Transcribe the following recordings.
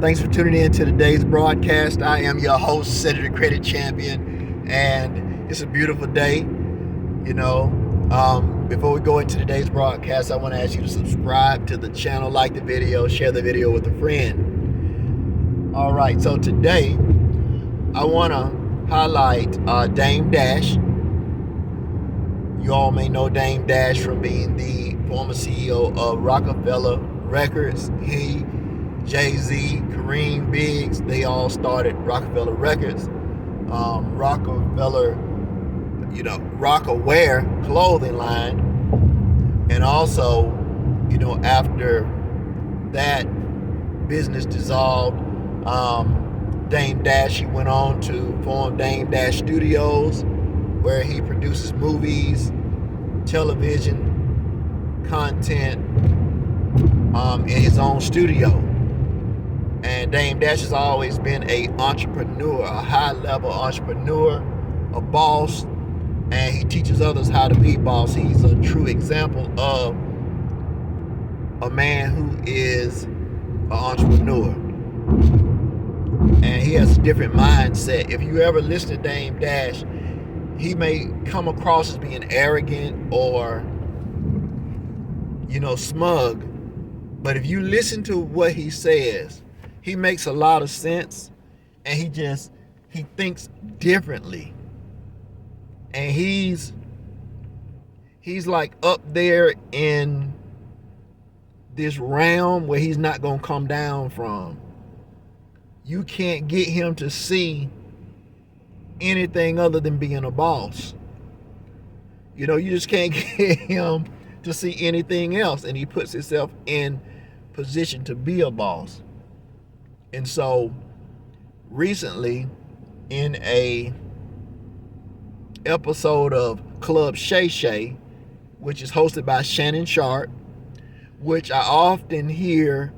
Thanks for tuning in to today's broadcast. I am your host, Cedric Credit Champion, and it's a beautiful day. Before we go into today's broadcast, I want to ask you to subscribe to the channel, like the video, share the video with a friend. All right, so today I want to highlight Dame Dash. You all may know Dame Dash from being the former CEO of Rockafella Records. He, Jay-Z, Kareem, Biggs, they all started Rockafella Records. Rockafella, Rockaware clothing line. And also, after that business dissolved, Dame Dash, he went on to form Dame Dash Studios, where he produces movies, television content in his own studio. And Dame Dash has always been an entrepreneur, a high-level entrepreneur, a boss, and he teaches others how to be boss. He's a true example of a man who is an entrepreneur. And he has a different mindset. If you ever listen to Dame Dash, he may come across as being arrogant or, smug. But if you listen to what he says, he makes a lot of sense, and he thinks differently. And he's like up there in this realm where he's not going to come down from. You can't get him to see anything other than being a boss. You just can't get him to see anything else, and he puts himself in position to be a boss. And so recently, in a episode of Club Shay Shay, which is hosted by Shannon Sharp, which I often hear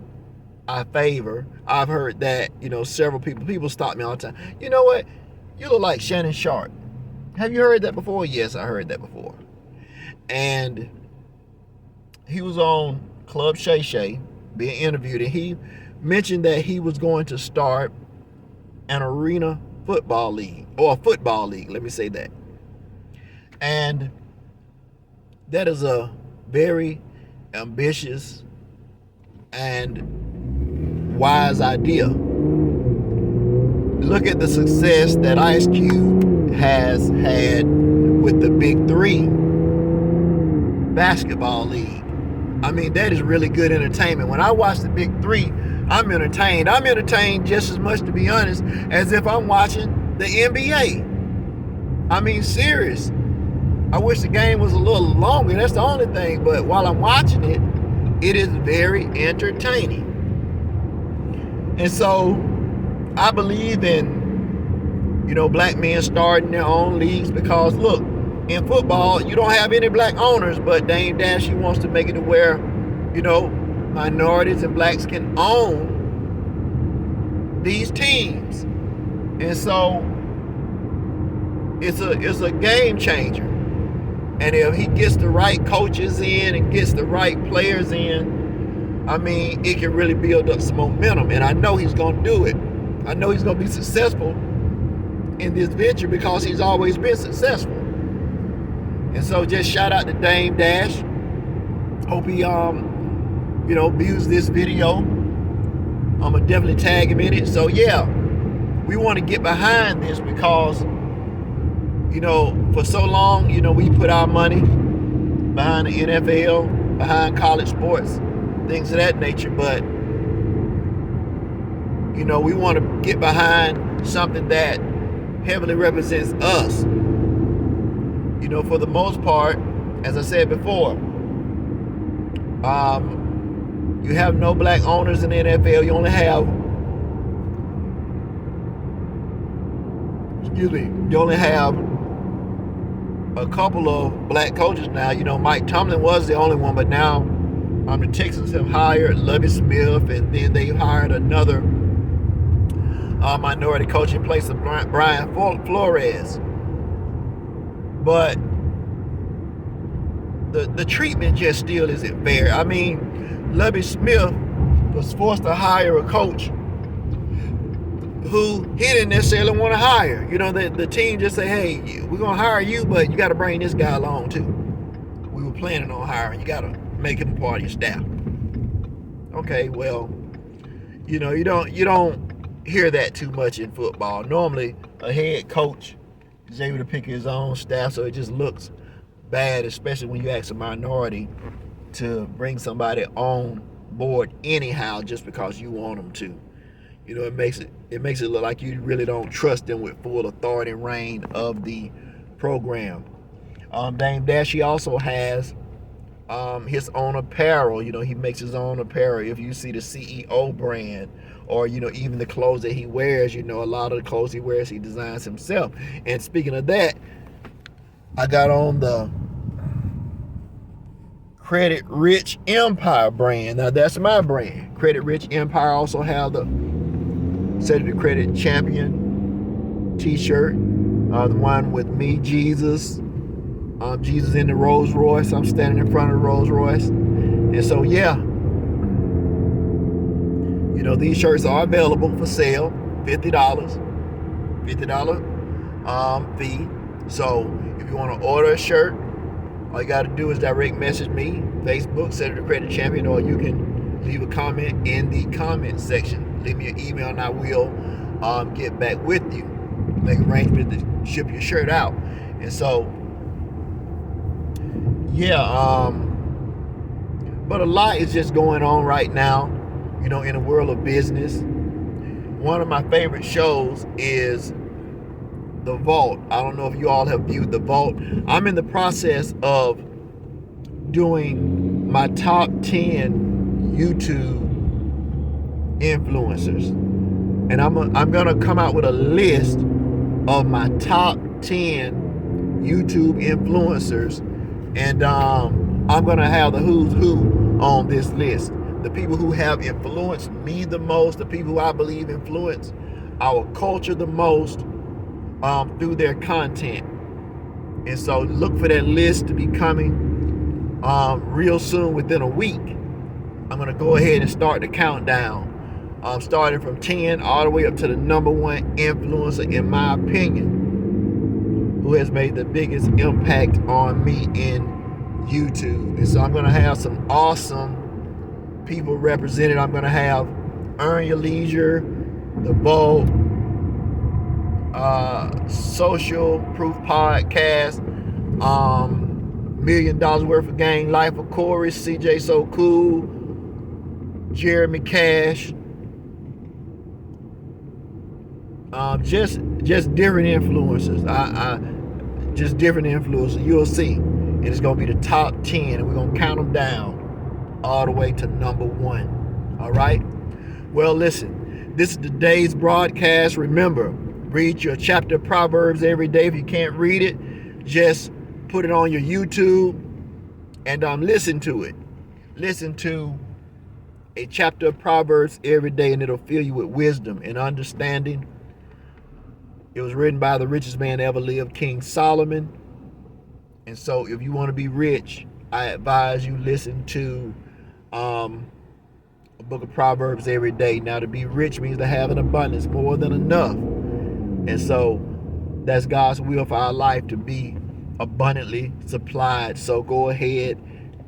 I favor. I've heard that, several people stop me all the time. You know what? You look like Shannon Sharp. Have you heard that before? Yes, I heard that before. And he was on Club Shay Shay being interviewed, and he mentioned that he was going to start an arena football league, or a football league, let me say that. And that is a very ambitious and wise idea. Look at the success that Ice Cube has had with the Big Three basketball league. I mean, that is really good entertainment. When I watch the Big Three, I'm entertained. I'm entertained just as much, to be honest, as if I'm watching the NBA. I mean, serious. I wish the game was a little longer. That's the only thing. But while I'm watching it, it is very entertaining. And so I believe in, black men starting their own leagues, because look, in football, you don't have any black owners, but Dame Dash, he wants to make it to where, minorities and blacks can own these teams. And so it's a game changer. And if he gets the right coaches in and gets the right players in, I mean, it can really build up some momentum. And I know he's going to do it. I know he's going to be successful in this venture because he's always been successful. And so just shout out to Dame Dash. Hope he views this video. I'm gonna definitely tag him in it. So yeah, we want to get behind this because for so long, we put our money behind the NFL, behind college sports, things of that nature. But we want to get behind something that heavily represents us. For the most part, as I said before, you have no black owners in the NFL. You only have a couple of black coaches now. Mike Tomlin was the only one, but now the Texans have hired Lovie Smith, and then they hired another minority coach in place of Brian Flores. But the treatment just still isn't fair. I mean, Lovie Smith was forced to hire a coach who he didn't necessarily want to hire. You know, the team just say, hey, we're going to hire you, but you got to bring this guy along too. We were planning on hiring. You got to make him part of your staff. Okay, well, you know, you don't hear that too much in football. Normally, a head coach is able to pick his own staff, so it just looks bad, especially when you ask a minority to bring somebody on board anyhow just because you want them to. You know, it makes it look like you really don't trust them with full authority and reign of the program. Dame Dash, also has his own apparel. You know, he makes his own apparel. If you see the CEO brand, or you know, even the clothes that he wears, you know, a lot of the clothes he wears he designs himself. And speaking of that, I got on the Credit Rich Empire brand. Now that's my brand. Credit Rich Empire also have the Set of the Credit Champion t-shirt, the one with me, Jesus in the Rolls Royce. I'm standing in front of the Rolls Royce. And so yeah, you know, these shirts are available for sale, $50 fee. So if you want to order a shirt, all you got to do is direct message me, Facebook, Set of the Credit Champion, or you can leave a comment in the comment section. Leave me an email and I will get back with you. Make arrangements to ship your shirt out. And so, yeah, but a lot is just going on right now, you know, in the world of business. One of my favorite shows is The Vault. I don't know if you all have viewed The Vault. I'm in the process of doing my top 10 YouTube influencers, and I'm gonna come out with a list of my top 10 YouTube influencers, and I'm gonna have the who's who on this list. The people who have influenced me the most, the people who I believe influence our culture the most through their content. And so look for that list to be coming real soon, within a week. I'm gonna go ahead and start the countdown. Starting from 10 all the way up to the number one influencer, in my opinion, who has made the biggest impact on me in YouTube. And so I'm going to have some awesome people represented. I'm going to have Earn Your Leisure, The Bold, Social Proof Podcast, $1 million worth of gang, Life of Corey, CJ So Cool, Jeremy Cash. Just different influencers. Just different influencers. You'll see, and it's gonna be the top 10, and we're gonna count them down all the way to number one. All right. Well, listen. This is today's broadcast. Remember, read your chapter of Proverbs every day. If you can't read it, just put it on your YouTube and listen to it. Listen to a chapter of Proverbs every day, and it'll fill you with wisdom and understanding. It was written by the richest man ever lived, King Solomon. And so if you want to be rich, I advise you listen to a book of Proverbs every day. Now, to be rich means to have an abundance, more than enough. And so that's God's will for our life, to be abundantly supplied. So go ahead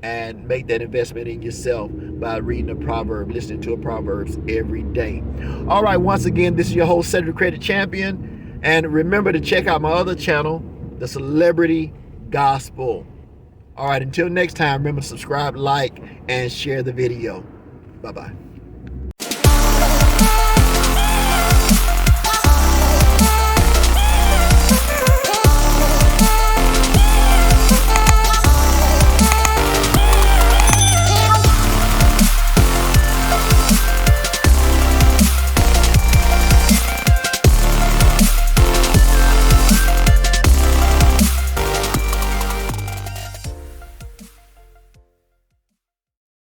and make that investment in yourself by reading a proverb, listening to a Proverbs every day. All right, once again, this is your host, Set of the Credit Champion. And remember to check out my other channel, The Celebrity Gospel. All right, until next time, remember to subscribe, like, and share the video. Bye-bye.